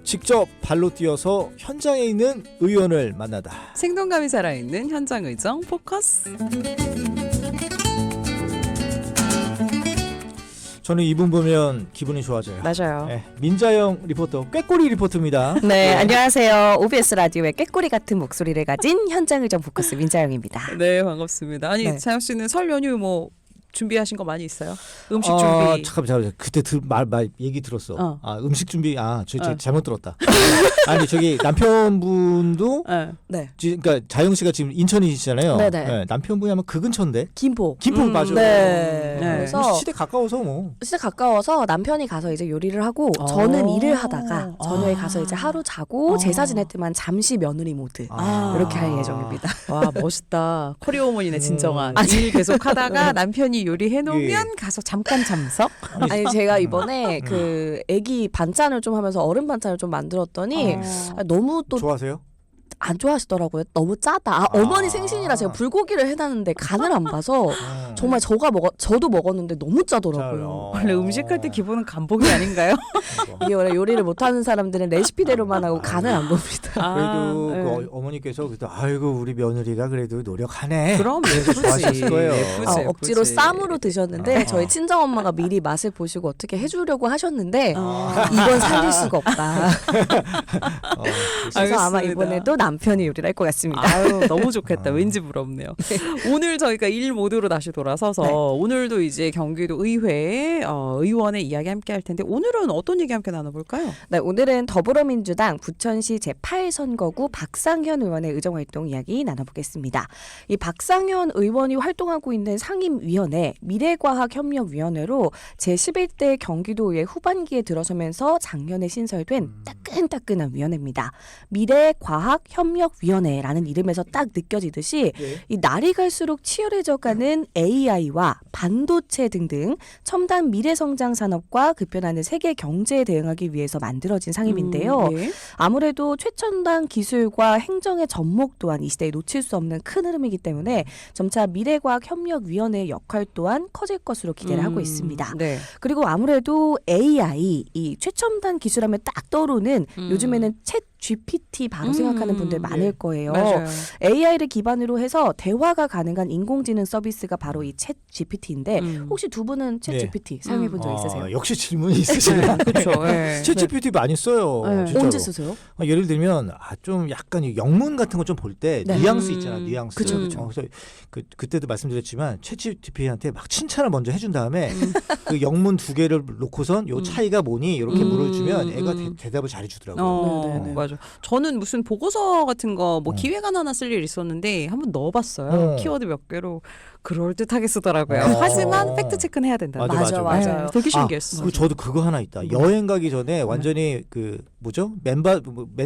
직접 발로 뛰어서 현장에 있는 의원을 만나다. 생동감이 살아있는 현장 의정 포커스. 저는 이분 보면 기분이 좋아져요. 맞아요. 네, 민자영 리포터, 꾀꼬리 리포터입니다. 네, 안녕하세요. OBS 라디오의 꾀꼬리 같은 목소리를 가진 현장 의정 포커스 민자영입니다. 네, 반갑습니다. 아니, 네. 자영 씨는 설 연휴 뭐 준비하신 거 많이 있어요? 음식 준비. 잠깐만. 그때 말 얘기 들었어. 음식 준비. 저 잘못 들었다. 아니, 저기 남편분도 네. 그러니까 자영 씨가 지금 인천이시잖아요. 네네. 네, 남편분이 아마 그 근처인데. 김포. 맞아. 네. 네. 그래서 시대 가까워서 뭐. 진짜 가까워서 남편이 가서 이제 요리를 하고 저는 일을 하다가 저녁에 가서 이제 하루 자고 제사 지낼 때만 잠시 며느리 모드 이렇게 할 예정입니다. 와, 멋있다. 코리아 어머니네 진정한. 아, 일 계속 하다가 남편이 요리해 놓으면 예. 가서 잠깐 참석. 아니 제가 이번에 그 애기 반찬을 좀 하면서 어른 반찬을 좀 만들었더니 너무 또 좋아하세요? 안 좋아하시더라고요. 너무 짜다. 어머니 생신이라 제가 불고기를 해놨는데 간을 안 봐서 정말 저도 먹었는데 너무 짜더라고요. 원래 음식할 때 기본은 간보기 아닌가요? 이게 원래 요리를 못하는 사람들은 레시피대로만 하고 간을 안 봅니다. 그래도 네. 그 어머니께서 그래도 아이고 우리 며느리가 그래도 노력하네. 그럼 그래서 좋아하셨을 거예요. 예쁘지. 억지로 쌈으로 드셨는데 아. 저희 친정 엄마가 미리 맛을 보시고 어떻게 해주려고 하셨는데 이건 살릴 수가 없다. 그래서 아마 알겠습니다. 이번에도 남편이 요리를 할 것 같습니다. 아유, 너무 좋겠다. 왠지 부럽네요. 오늘 저희가 일 모드로 다시 돌아서서 네. 오늘도 이제 경기도 의회 의원의 이야기 함께 할 텐데 오늘은 어떤 얘기 함께 나눠볼까요? 네, 오늘은 더불어민주당 부천시 제8선거구 박상현 의원의 의정활동 이야기 나눠보겠습니다. 이 박상현 의원이 활동하고 있는 상임위원회 미래과학협력위원회로 제11대 경기도의회 후반기에 들어서면서 작년에 신설된 따끈따끈한 위원회입니다. 미래과학협력위원회라는 이름에서 딱 느껴지듯이 이 날이 갈수록 치열해져가는 AI와 반도체 등등 첨단 미래성장 산업과 급변하는 세계 경제에 대응하기 위해서 만들어진 상임인데요. 예. 아무래도 최첨단 기술과 행정의 접목 또한 이 시대에 놓칠 수 없는 큰 흐름이기 때문에 점차 미래과학협력위원회의 역할 또한 커질 것으로 기대를 하고 있습니다. 네. 그리고 아무래도 AI, 이 최첨단 기술하면 딱 떠오르는 요즘에는 챗 GPT 바로 생각하는 분들 많을 거예요. 맞아요. AI를 기반으로 해서 대화가 가능한 인공지능 서비스가 바로 이 챗 GPT인데 혹시 두 분은 챗 네. GPT 사용해 본 적 있으세요? 역시 질문이 있으시네요. 그렇죠. 예. 챗 GPT 많이 써요. 네. 진짜로. 언제 쓰세요? 예를 들면 좀 약간 이 영문 같은 거 좀 볼 때 네. 뉘앙스 있잖아. 뉘앙스. 그쵸, 그쵸. 그래서 그때도 말씀드렸지만 챗 GPT한테 막 칭찬을 먼저 해준 다음에 그 영문 두 개를 놓고선 요 차이가 뭐니 이렇게 물어주면 애가 대답을 잘해주더라고요. 네네네. 맞아. 저는 무슨 보고서 같은 거 뭐 기획안 하나 쓸 일 있었는데 한번 넣어봤어요. 키워드 몇 개로 그럴 듯하게 쓰더라고요. 하지만 팩트 체크는 해야 된다. 맞아. 맞아요. 되게 신기했어. 그리고 저도 그거 하나 있다. 여행 가기 전에 완전히 그 뭐죠? 맨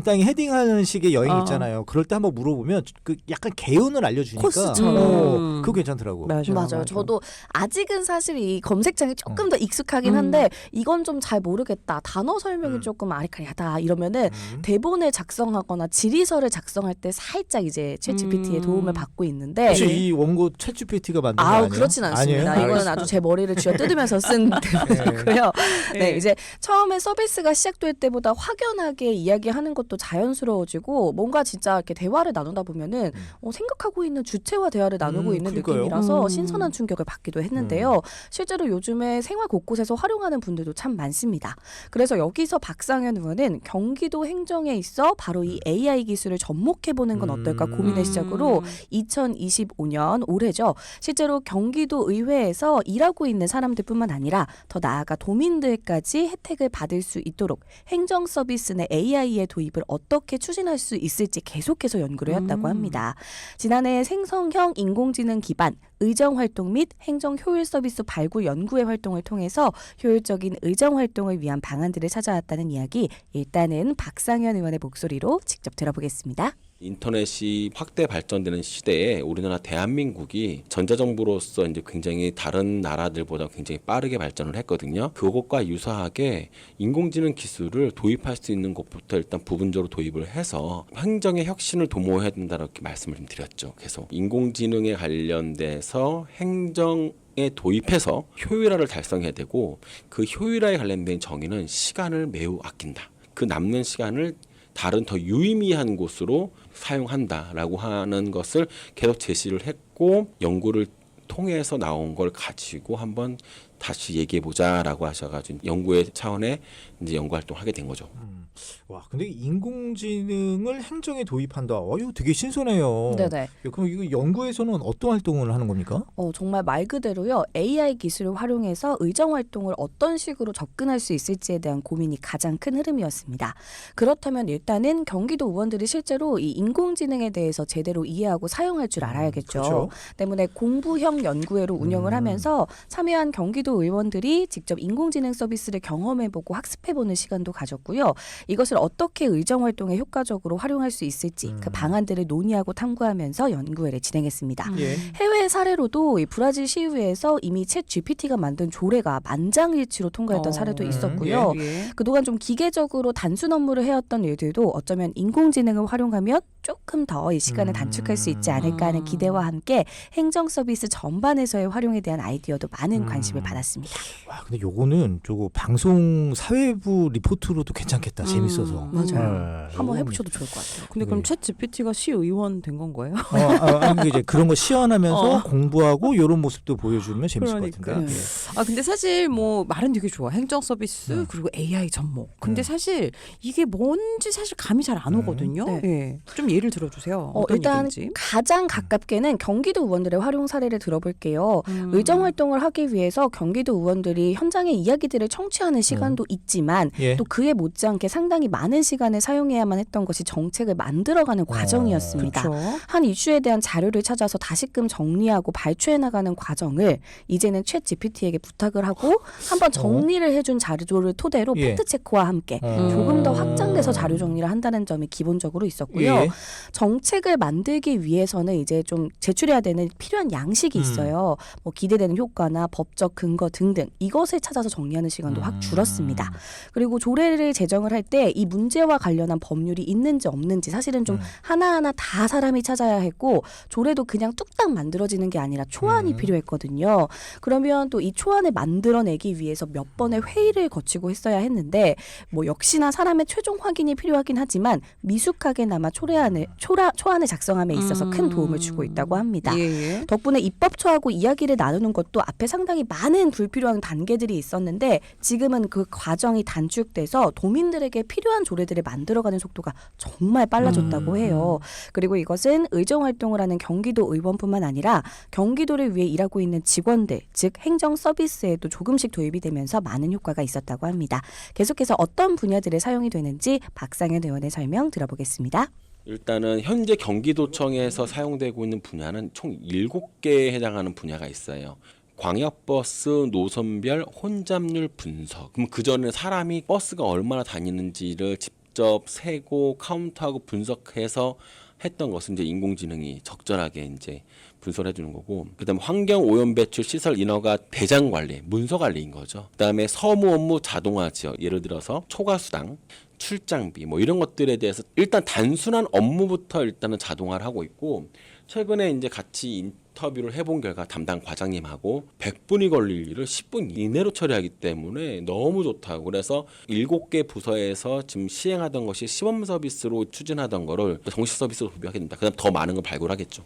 땅에 헤딩하는 식의 여행 있잖아요. 그럴 때 한번 물어보면 그 약간 개요는 알려주니까 코스처럼. 그거 괜찮더라고. 맞아요. 저도 아직은 사실 이 검색창이 조금 더 익숙하긴 한데 이건 좀 잘 모르겠다. 단어 설명이 조금 아리까리하다. 이러면은 대본을 작성하거나 질의서를 작성할 때 살짝 이제 챗 GPT의 도움을 받고 있는데 혹시 이 원고 챗 GPT가 만든 거 아니에요? 그렇진 않습니다. 아니에요? 이거는 아주 제 머리를 쥐어 뜯으면서 쓴 대본이고요. 네, 이제 처음에 서비스가 시작될 때보다 확연하게 이야기하는 것도 자연스러워지고 뭔가 진짜 이렇게 대화를 나누다 보면은 생각하고 있는 주체와 대화를 나누고 있는 그러니까요. 느낌이라서 신선한 충격을 받기도 했는데요. 실제로 요즘에 생활 곳곳에서 활용하는 분들도 참 많습니다. 그래서 여기서 박상현 의원은 경기도 행정에 있어 바로 이 AI 기술을 접목해보는 건 어떨까 고민의 시작으로 2025년 올해죠. 실제로 경기도 의회에서 일하고 있는 사람들뿐만 아니라 더 나아가 도민들까지 혜택을 받을 수 있도록 행정 서비스 내 AI의 도입을 어떻게 추진할 수 있을지 계속해서 연구를 해왔다고 합니다. 지난해 생성형 인공지능 기반 의정활동 및 행정 효율 서비스 발굴 연구의 활동을 통해서 효율적인 의정활동을 위한 방안들을 찾아왔다는 이야기, 일단은 박상현 의원의 목소리로 직접 들어보겠습니다. 인터넷이 확대 발전되는 시대에 우리나라 대한민국이 전자정부로서 이제 굉장히 다른 나라들보다 굉장히 빠르게 발전을 했거든요. 그것과 유사하게 인공지능 기술을 도입할 수 있는 곳부터 일단 부분적으로 도입을 해서 행정의 혁신을 도모해야 된다고 말씀을 좀 드렸죠. 계속 인공지능에 관련돼서 행정에 도입해서 효율화를 달성해야 되고 그 효율화에 관련된 정의는 시간을 매우 아낀다. 그 남는 시간을 다른 더 유의미한 곳으로 사용한다라고 하는 것을 계속 제시를 했고 연구를 통해서 나온 걸 가지고 한번 다시 얘기해 보자라고 하셔가지고 연구의 차원에 이제 연구 활동을 하게 된 거죠. 와, 근데 인공지능을 행정에 도입한다. 이거 되게 신선해요. 네네. 그럼 이거 연구에서는 어떤 활동을 하는 겁니까? 정말 말 그대로요. AI 기술을 활용해서 의정 활동을 어떤 식으로 접근할 수 있을지에 대한 고민이 가장 큰 흐름이었습니다. 그렇다면 일단은 경기도 의원들이 실제로 이 인공지능에 대해서 제대로 이해하고 사용할 줄 알아야겠죠. 그렇죠. 때문에 공부형 연구회로 운영을 하면서 참여한 경기도 의원들이 직접 인공지능 서비스를 경험해보고 학습해보는 시간도 가졌고요. 이것을 어떻게 의정 활동에 효과적으로 활용할 수 있을지 그 방안들을 논의하고 탐구하면서 연구회를 진행했습니다. 예. 해외 사례로도 이 브라질 시의회에서 이미 챗 GPT가 만든 조례가 만장일치로 통과했던 사례도 있었고요. 예. 그동안 좀 기계적으로 단순 업무를 해왔던 일들도 어쩌면 인공지능을 활용하면 조금 더 이 시간을 단축할 수 있지 않을까 하는 기대와 함께 행정 서비스 전반에서의 활용에 대한 아이디어도 많은 관심을 받았습니다. 와, 근데 요거는 저거 방송 사회부 리포트로도 괜찮겠다. 재밌어서. 맞아요. 네, 한번 요건- 해보셔도 좋을 것 같아요. 근데 그럼 챗 GPT가 시의원 된 건 거예요? 이제 그런 거 시연하면서 공부하고 이런 모습도 보여주면 재밌을 것 그러니까요. 같은데. 예. 근데 사실 뭐 말은 되게 좋아. 행정 서비스 그리고 AI 접목. 근데 사실 이게 뭔지 사실 감이 잘 안 오거든요. 네. 예. 좀 예를 들어주세요. 어떤 일단 얘기인지. 가장 가깝게는 경기도 의원들의 활용 사례를 들어볼게요. 의정 활동을 하기 위해서 경기도 의원들이 현장의 이야기들을 청취하는 시간도 있지만 예. 또 그에 못지않게 상당히 많은 시간을 사용해야만 했던 것이 정책을 만들어가는 과정이었습니다. 그렇죠. 한 이슈에 대한 자료를 찾아서 다시금 정리하고 발췌해 나가는 과정을 이제는 챗 GPT에게 부탁을 하고 한번 정리를 해준 자료를 토대로 예. 팩트 체크와 함께 조금 더 확장돼서 자료 정리를 한다는 점이 기본적으로 있었고요. 예. 정책을 만들기 위해서는 이제 좀 제출해야 되는 필요한 양식이 있어요. 뭐 기대되는 효과나 법적 근거 등등 이것을 찾아서 정리하는 시간도 확 줄었습니다. 그리고 조례를 제정을 할 때 이 문제와 관련한 법률이 있는지 없는지 사실은 좀 하나하나 다 사람이 찾아야 했고 조례도 그냥 뚝딱 만들어지는 게 아니라 초안이 필요했거든요. 그러면 또 이 초안을 만들어내기 위해서 몇 번의 회의를 거치고 했어야 했는데 뭐 역시나 사람의 최종 확인이 필요하긴 하지만 미숙하게나마 초안을 작성함에 있어서 큰 도움을 주고 있다고 합니다. 예. 덕분에 입법처하고 이야기를 나누는 것도 앞에 상당히 많은 불필요한 단계들이 있었는데 지금은 그 과정이 단축돼서 도민들에게 필요한 조례들을 만들어가는 속도가 정말 빨라졌다고 해요. 그리고 이것은 의정 활동을 하는 경기도 의원뿐만 아니라 경기도를 위해 일하고 있는 직원들, 즉 행정 서비스에도 조금씩 도입이 되면서 많은 효과가 있었다고 합니다. 계속해서 어떤 분야들에 사용이 되는지 박상현 의원의 설명 들어보겠습니다. 일단은 현재 경기도청에서 사용되고 있는 분야는 총 7개에 해당하는 분야가 있어요. 광역버스 노선별 혼잡률 분석. 그럼 그 전에 사람이 버스가 얼마나 다니는지를 직접 세고 카운트하고 분석해서 했던 것은 이제 인공지능이 적절하게 이제 분석을 해주는 거고, 그다음에 환경 오염 배출 시설 인허가 대장 관리, 문서 관리인 거죠. 그다음에 서무 업무 자동화 지역, 예를 들어서 초과 수당, 출장비 뭐 이런 것들에 대해서 일단 단순한 업무부터 일단은 자동화를 하고 있고, 최근에 이제 같이 인터뷰를 해본 결과 담당 과장님하고 100분이 걸릴 일을 10분 이내로 처리하기 때문에 너무 좋다고, 그래서 7개 부서에서 지금 시행하던 것이 시범 서비스로 추진하던 거를 정식 서비스로 도입하게 된다. 그다음 더 많은 걸 발굴하겠죠.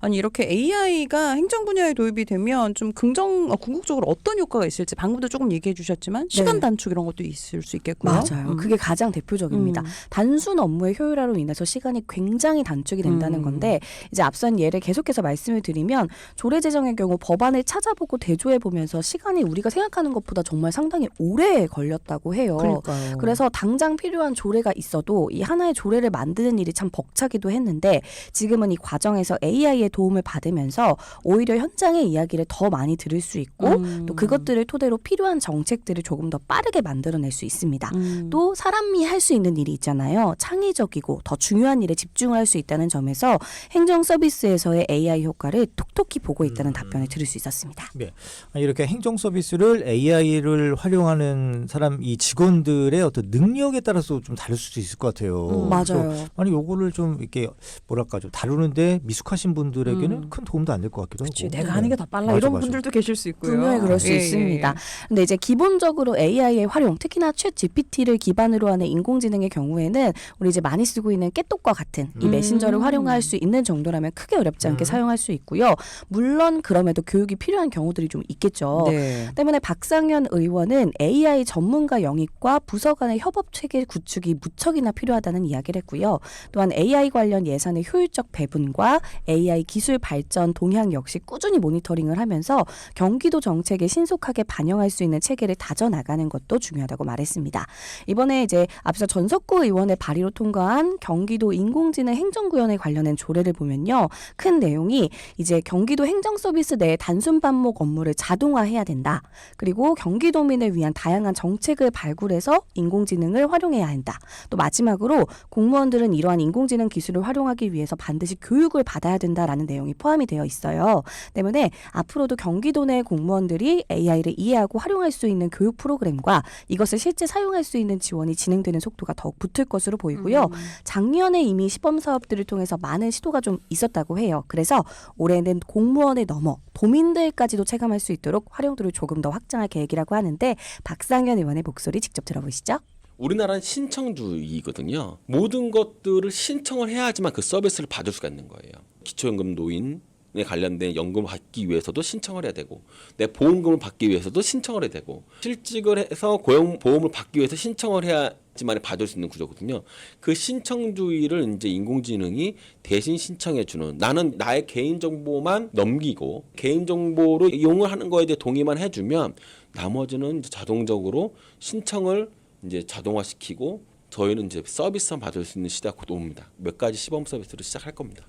아니 이렇게 AI가 행정 분야에 도입이 되면 좀 궁극적으로 어떤 효과가 있을지 방금도 조금 얘기해 주셨지만 시간 네. 단축 이런 것도 있을 수 있겠고요. 맞아요. 그게 가장 대표적입니다. 단순 업무의 효율화로 인해서 시간이 굉장히 단축이 된다는 건데 이제 앞선 예를 계속해서 말씀을 드리면 조례 제정의 경우 법안을 찾아보고 대조해 보면서 시간이 우리가 생각하는 것보다 정말 상당히 오래 걸렸다고 해요. 그러니까요. 그래서 당장 필요한 조례가 있어도 이 하나의 조례를 만드는 일이 참 벅차기도 했는데 지금은 이 과정에서 AI의 도움을 받으면서 오히려 현장의 이야기를 더 많이 들을 수 있고 또 그것들을 토대로 필요한 정책들을 조금 더 빠르게 만들어낼 수 있습니다. 또 사람이 할 수 있는 일이 있잖아요. 창의적이고 더 중요한 일에 집중을 할 수 있다는 점에서 행정 서비스에서의 AI 효과를 톡톡히 보고 있다는 답변을 들을 수 있었습니다. 네. 이렇게 행정 서비스를 AI를 활용하는 사람, 이 직원들의 어떤 능력에 따라서 좀 다를 수도 있을 것 같아요. 맞아요. 아니 요거를 좀 이렇게 뭐랄까 좀 다루는데 미숙하신 분들에게는 큰 도움도 안 될 것 같기도 그치, 하고. 내가 하는 게 더 빨라 맞아, 이런 맞아. 분들도 계실 수 있고요. 분명히 그럴 수 예, 있습니다. 예. 근데 이제 기본적으로 AI의 활용, 특히나 챗 GPT를 기반으로 하는 인공지능의 경우에는 우리 이제 많이 쓰고 있는 깨똑과 같은 이 메신저를 활용할 수 있는 정도라면 크게 어렵지 않게 사용할 수 있고요. 물론 그럼에도 교육이 필요한 경우들이 좀 있겠죠. 네. 때문에 박상현 의원은 AI 전문가 영입과 부서 간의 협업 체계 구축이 무척이나 필요하다는 이야기를 했고요. 또한 AI 관련 예산의 효율적 배분과 AI 기술 발전 동향 역시 꾸준히 모니터링을 하면서 경기도 정책에 신속하게 반영할 수 있는 체계를 다져나가는 것도 중요하다고 말했습니다. 이번에 이제 앞서 전석구 의원의 발의로 통과한 경기도 인공지능 행정구현에 관련된 조례를 보면요. 큰 내용이 이제 경기도 행정서비스 내 단순 반목 업무를 자동화해야 된다. 그리고 경기도민을 위한 다양한 정책을 발굴해서 인공지능을 활용해야 한다. 또 마지막으로 공무원들은 이러한 인공지능 기술을 활용하기 위해서 반드시 교육을 받아야 된다라는 내용이 포함이 되어 있어요. 때문에 앞으로도 경기도 내 공무원들이 AI를 이해하고 활용할 수 있는 교육 프로그램과 이것을 실제 사용할 수 있는 지원이 진행되는 속도가 더욱 붙을 것으로 보이고요. 작년에 이미 시범 사업들을 통해서 많은 시도가 좀 있었다고 해요. 그래서 올해는 공무원을 넘어 도민들까지도 체감할 수 있도록 활용도를 조금 더 확장할 계획이라고 하는데 박상현 의원의 목소리 직접 들어보시죠. 우리나라는 신청주의거든요. 모든 것들을 신청을 해야지만 그 서비스를 받을 수가 있는 거예요. 기초연금 노인에 관련된 연금을 받기 위해서도 신청을 해야 되고 내 보험금을 받기 위해서도 신청을 해야 되고 실직을 해서 고용보험을 받기 위해서 신청을 해야지만 받을 수 있는 구조거든요. 그 신청주의를 이제 인공지능이 대신 신청해주는 나는 나의 개인정보만 넘기고 개인정보로 이용을 하는 거에 대해 동의만 해주면 나머지는 이제 자동적으로 신청을 이제 자동화시키고 저희는 이제 서비스만 받을 수 있는 시대가 곧 옵니다. 몇 가지 시범 서비스를 시작할 겁니다.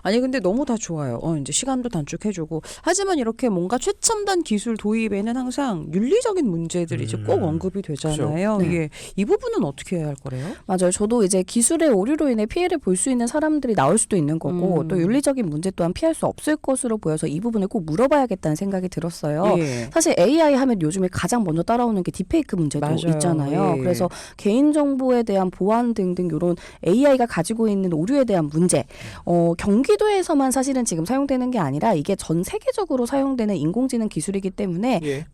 아니 근데 너무 다 좋아요. 이제 시간도 단축해주고 하지만 이렇게 뭔가 최첨단 기술 도입에는 항상 윤리적인 문제들이 이제 꼭 언급이 되잖아요. 그렇죠. 예. 이 부분은 어떻게 해야 할 거래요? 맞아요. 저도 이제 기술의 오류로 인해 피해를 볼 수 있는 사람들이 나올 수도 있는 거고 또 윤리적인 문제 또한 피할 수 없을 것으로 보여서 이 부분을 꼭 물어봐야겠다는 생각이 들었어요. 예. 사실 AI 하면 요즘에 가장 먼저 따라오는 게 딥페이크 문제도 맞아요. 있잖아요. 예. 그래서 개인정보에 대한 보안 등등 이런 AI가 가지고 있는 오류에 대한 문제 경기도에서만 사실은 지금 사용되는 게 아니라 이게 전 세계적으로 사용되는 인공지능 기술이기 때문에 예.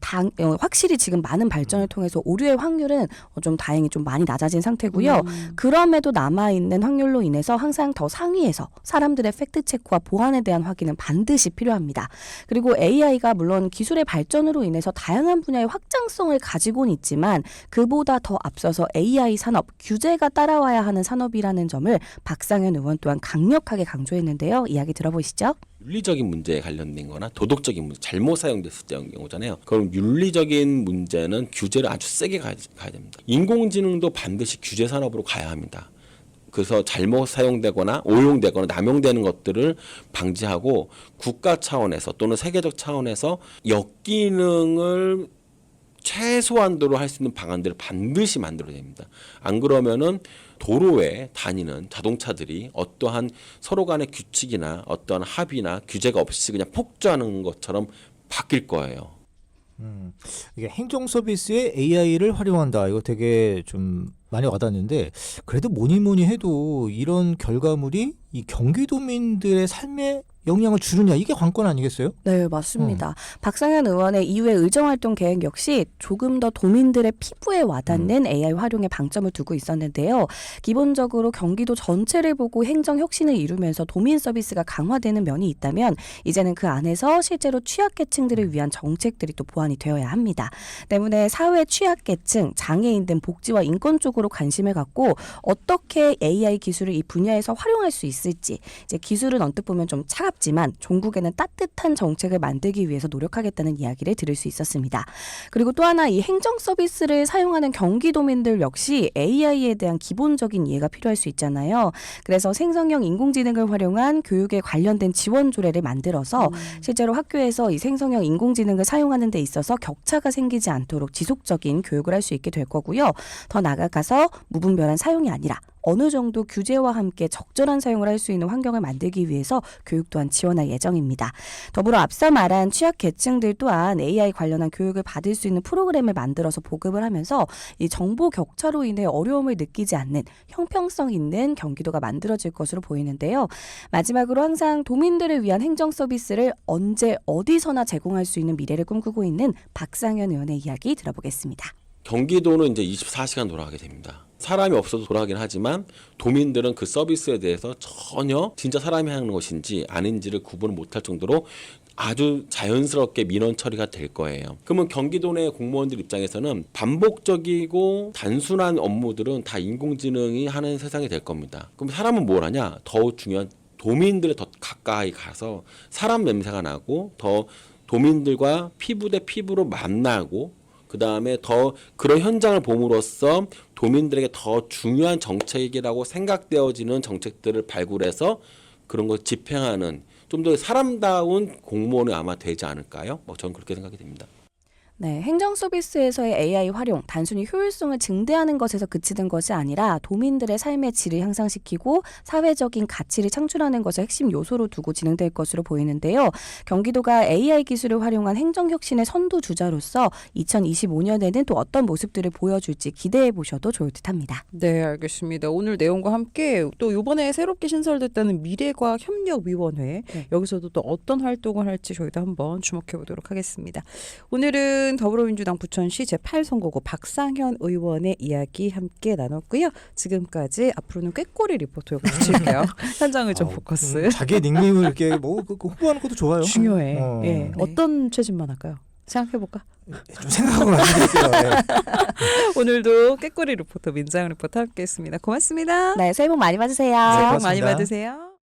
확실히 지금 많은 발전을 통해서 오류의 확률은 좀 다행히 좀 많이 낮아진 상태고요. 그럼에도 남아있는 확률로 인해서 항상 더 상위에서 사람들의 팩트체크와 보안에 대한 확인은 반드시 필요합니다. 그리고 AI가 물론 기술의 발전으로 인해서 다양한 분야의 확장성을 가지고는 있지만 그보다 더 앞서서 AI 산업, 규제가 따라와야 하는 산업이라는 점을 박상현 의원 또한 강력하게 강조했는데요. 이야기 들어보시죠. 윤리적인 문제에 관련된 거나 도덕적인 문제, 잘못 사용됐을 때 경우잖아요. 그럼 윤리적인 문제는 규제를 아주 세게 가야 됩니다. 인공지능도 반드시 규제 산업으로 가야 합니다. 그래서 잘못 사용되거나 오용되거나 남용되는 것들을 방지하고 국가 차원에서 또는 세계적 차원에서 역기능을 최소한도로 할 수 있는 방안들을 반드시 만들어야 됩니다. 안 그러면은 도로에 다니는 자동차들이 어떠한 서로 간의 규칙이나 어떠한 합의나 규제가 없이 그냥 폭주하는 것처럼 바뀔 거예요. 이게 행정 서비스에 AI를 활용한다. 이거 되게 좀 많이 와닿는데 그래도 뭐니 해도 이런 결과물이 이 경기도민들의 삶에 영향을 주느냐 이게 관건 아니겠어요? 네, 맞습니다. 박상현 의원의 이후의 의정활동 계획 역시 조금 더 도민들의 피부에 와닿는 AI 활용에 방점을 두고 있었는데요. 기본적으로 경기도 전체를 보고 행정 혁신을 이루면서 도민 서비스가 강화되는 면이 있다면 이제는 그 안에서 실제로 취약계층들을 위한 정책들이 또 보완이 되어야 합니다. 때문에 사회 취약계층, 장애인 등 복지와 인권 쪽으로 관심을 갖고 어떻게 AI 기술을 이 분야에서 활용할 수 있을지 이제 기술은 언뜻 보면 좀 차갑지만 종국에는 따뜻한 정책을 만들기 위해서 노력하겠다는 이야기를 들을 수 있었습니다. 그리고 또 하나 이 행정 서비스를 사용하는 경기도민들 역시 AI에 대한 기본적인 이해가 필요할 수 있잖아요. 그래서 생성형 인공지능을 활용한 교육에 관련된 지원 조례를 만들어서 실제로 학교에서 이 생성형 인공지능을 사용하는 데 있어서 격차가 생기지 않도록 지속적인 교육을 할 수 있게 될 거고요. 더 나아가서 무분별한 사용이 아니라 어느 정도 규제와 함께 적절한 사용을 할 수 있는 환경을 만들기 위해서 교육 또한 지원할 예정입니다. 더불어 앞서 말한 취약계층들 또한 AI 관련한 교육을 받을 수 있는 프로그램을 만들어서 보급을 하면서 이 정보 격차로 인해 어려움을 느끼지 않는 형평성 있는 경기도가 만들어질 것으로 보이는데요. 마지막으로 항상 도민들을 위한 행정 서비스를 언제 어디서나 제공할 수 있는 미래를 꿈꾸고 있는 박상현 의원의 이야기 들어보겠습니다. 경기도는 이제 24시간 돌아가게 됩니다. 사람이 없어도 돌아가긴 하지만 도민들은 그 서비스에 대해서 전혀 진짜 사람이 하는 것인지 아닌지를 구분을 못할 정도로 아주 자연스럽게 민원 처리가 될 거예요. 그러면 경기도 내 공무원들 입장에서는 반복적이고 단순한 업무들은 다 인공지능이 하는 세상이 될 겁니다. 그럼 사람은 뭘 하냐? 더 중요한 도민들에 더 가까이 가서 사람 냄새가 나고 더 도민들과 피부 대 피부로 만나고 그 다음에 더 그런 현장을 봄으로써 도민들에게 더 중요한 정책이라고 생각되어지는 정책들을 발굴해서 그런 걸 집행하는 좀 더 사람다운 공무원이 아마 되지 않을까요? 저는 그렇게 생각이 됩니다. 네, 행정 서비스에서의 AI 활용, 단순히 효율성을 증대하는 것에서 그치는 것이 아니라 도민들의 삶의 질을 향상시키고 사회적인 가치를 창출하는 것을 핵심 요소로 두고 진행될 것으로 보이는데요. 경기도가 AI 기술을 활용한 행정혁신의 선두주자로서 2025년에는 또 어떤 모습들을 보여줄지 기대해 보셔도 좋을 듯합니다. 네, 알겠습니다. 오늘 내용과 함께 또 이번에 새롭게 신설됐다는 미래과학협력위원회 여기서도 또 어떤 활동을 할지 저희도 한번 주목해 보도록 하겠습니다. 오늘은 더불어민주당 부천시 제8선거구 박상현 의원의 이야기 함께 나눴고요. 지금까지 앞으로는 꾀꼬리 리포터 여기 붙일게요. 현장을 좀 포커스. 자기의 닉네임을 이렇게 뭐 홍보하는 것도 좋아요. 중요해. 어. 예. 네. 어떤 체질만 할까요? 생각해볼까? 좀 생각하고 말씀드릴게요. 네. 오늘도 꾀꼬리 리포터 민장 리포터 함께했습니다. 고맙습니다. 네, 새해 복 많이 받으세요. 새해 복 고맙습니다. 많이 받으세요.